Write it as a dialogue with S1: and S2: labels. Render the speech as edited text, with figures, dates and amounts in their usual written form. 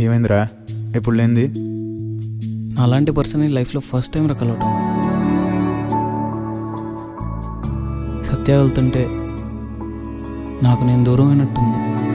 S1: ఏమైందిరా? ఎప్పుడు లేనిది?
S2: నాలాంటి పర్సన్ లైఫ్లో ఫస్ట్ టైం కలవటం. సత్య వెళ్తుంటే నాకు నేను దూరం అయినట్టుంది.